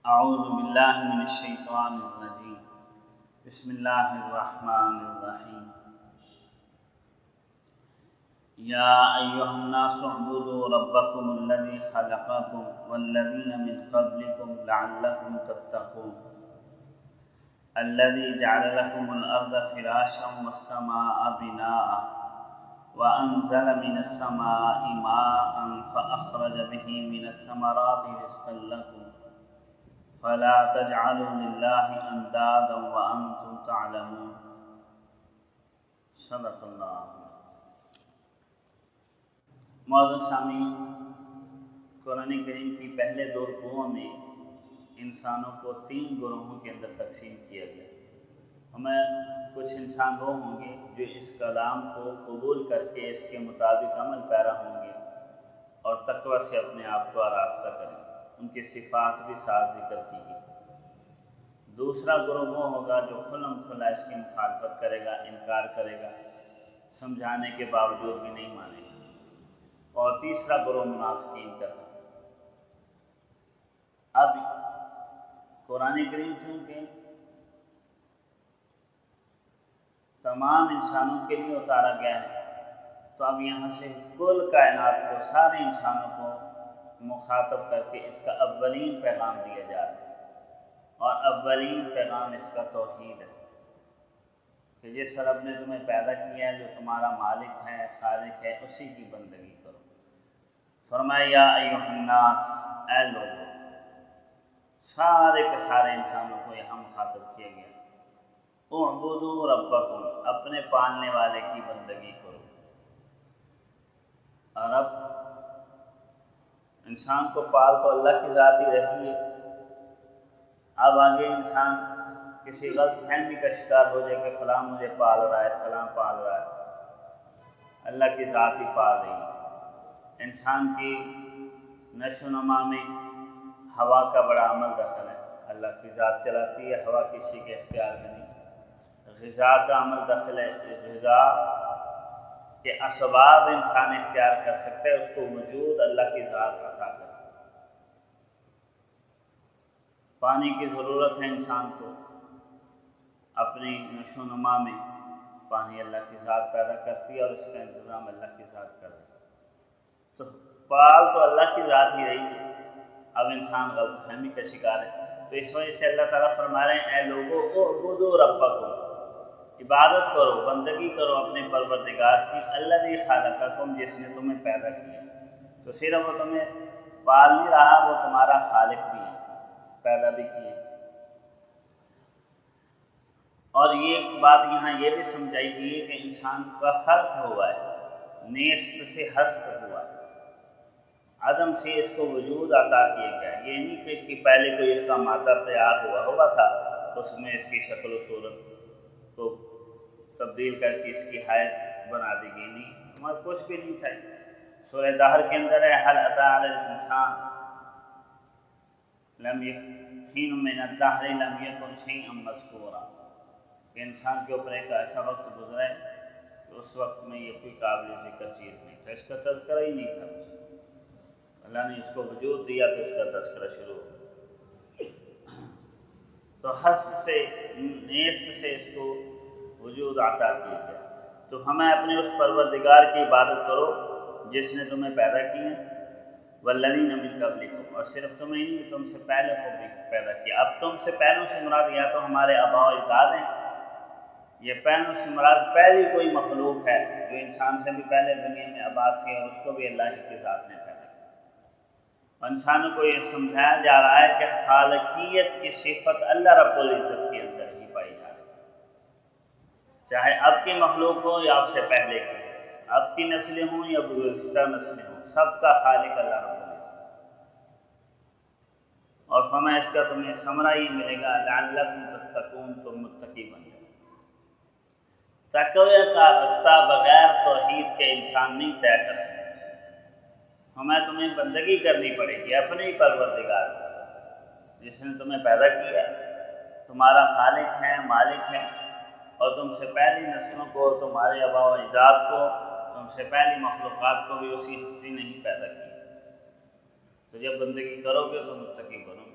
اعوذ باللہ من الشیطان الرجیم بسم اللہ الرحمن الرحیم یا ایہا الناس اعبدوا ربکم الذی خلقکم والذین من قبلکم لعلکم تتقون الذی جعل لکم الارض فراشا والسماء بناء وانزل من السماء ماء فاخرج به من الثمرات رزقا لکم فلا تجعلوا للہ اندادا وانتم تعلمون صدق اللہ۔ معزز سامعین، قرآن کریم کی پہلے دو رکوعوں میں انسانوں کو 3 گروہوں کے اندر تقسیم کیا گیا۔ ہمیں کچھ انسان وہ ہوں گے جو اس کلام کو قبول کر کے اس کے مطابق عمل پیرا ہوں گے اور تقوی سے اپنے آپ کو آراستہ کریں گے، ان کی صفات بھی ساتھ ذکر کی گئی۔ دوسرا گروہ وہ ہوگا جو کھلم کھلا اس کی مخالفت کرے گا، انکار کرے گا، سمجھانے کے باوجود بھی نہیں مانے گا، اور تیسرا گروہ منافقین کا تھا۔ اب قرآن کریم چونکہ تمام انسانوں کے لیے اتارا گیا ہے، تو اب یہاں سے کل کائنات کو، سارے انسانوں کو مخاطب کر کے اس کا اولین پیغام دیا جا رہا ہے، اور اولین پیغام اس کا توحید ہے کہ جس رب نے تمہیں پیدا کیا ہے، جو تمہارا مالک ہے، خالق ہے، اسی کی بندگی کرو۔ فرمایا یا ایھا الناس، اے لوگو، سارے کے سارے انسانوں کو یہاں مخاطب کیا گیا، اعبدوا ربکم، اپنے پالنے والے کی بندگی کرو۔ اور اب انسان کو پال تو اللہ کی ذات ہی رہی ہے، اب آگے انسان کسی غلط فہمی کا شکار ہو جائے کہ فلاں مجھے پال رہا ہے، فلاں پال رہا ہے، اللہ کی ذات ہی پال رہی ہے۔ انسان کی نشو و نما میں ہوا کا بڑا عمل دخل ہے، اللہ کی ذات چلاتی ہے، ہوا کسی کے اختیار میں نہیں۔ غذا کا عمل دخل ہے، غذا کے اسباب انسان اختیار کر سکتا ہے، اس کو وجود اللہ کی ذات عطا کرتا ہے۔ پانی کی ضرورت ہے انسان کو، اپنی نشو و نما میں پانی اللہ کی ذات پیدا کرتی ہے اور اس کا انتظام اللہ کی ذات کر رہی ہے۔ تو پال تو اللہ کی ذات ہی رہی ہے، اب انسان غلط فہمی کا شکار ہے۔ تو اس وجہ سے اللہ تعالیٰ فرما رہے ہیں اے لوگو اعبدوا ربکم، عبادت کرو، بندگی کرو اپنے پروردگار کی، الذی خلقکم، جس نے تمہیں پیدا کیا۔ تو صرف وہ تمہیں پال نہیں رہا، وہ تمہارا خالق بھی ہے، پیدا بھی کیے۔ اور یہ بات یہاں یہ بھی سمجھائی گئی ہے کہ انسان کا خلق ہوا ہے، نیست سے ہست ہوا ہے، عدم سے اس کو وجود عطا کیا گیا ہے۔ یہ نہیں کہ پہلے کوئی اس کا مادہ تیار ہوا تھا، اس میں اس کی شکل و صورت کو تبدیل کر کے اس کی حیت بنا دی گئی، نہیں، ہمارا کچھ بھی نہیں تھا۔ سورہ دہر کے اندر ہے هل اتى على الانسان لم حین من الدہر لم یکن شیئا مذکورا، کہ انسان کے اوپر ایک ایسا وقت گزرا ہے کہ اس وقت میں یہ کوئی قابل ذکر چیز نہیں تھا، اس کا تذکرہ ہی نہیں تھا۔ اللہ نے اس کو وجود دیا تو اس کا تذکرہ شروع ہو۔ تو ہست سے، نیست سے اس کو وجود عطا کیا گیا۔ تو ہمیں اپنے اس پروردگار کی عبادت کرو جس نے تمہیں پیدا کیا، والذین من قبلکم، اور صرف تمہیں ہی نہیں، تم سے پہلے کو بھی پیدا کیا۔ اب تم سے پہلوں سے مراد یا تو ہمارے آباء و اجداد ہیں، یہ پہلوں سے مراد پہلی کوئی مخلوق ہے جو انسان سے بھی پہلے دنیا میں آباد تھی، اور اس کو بھی اللہ کی ذات نے پیدا کیا۔ اور انسانوں کو یہ سمجھایا جا رہا ہے کہ خالقیت کی صفت اللہ رب العزت کے اندر ہی پائی جا رہی ہے، چاہے اب کی مخلوق ہو یا اب سے پہلے کی، اب کی نسلیں ہوں یا گزشتہ نسلیں ہوں، سب کا خالق اللہ رب العزت۔ اور فرمایا اس کا تمہیں ثمرہ یہ ملے گا لعلکم تتقون، تم متقی بن جاؤ۔ تقوی کا راستہ بغیر توحید کے انسان نہیں طے کر سکتا۔ ہمیں تمہیں بندگی کرنی پڑے گی اپنے ہی پروردگار کی، جس نے تمہیں پیدا کیا، تمہارا خالق ہے، مالک ہے، اور تم سے پہلی نسلوں کو، تمہارے آباء و اجداد کو، تم سے پہلی مخلوقات کو بھی اسی ہستی نے ہی پیدا کیا۔ تو جب بندگی کرو گے تو متقی بنو گے۔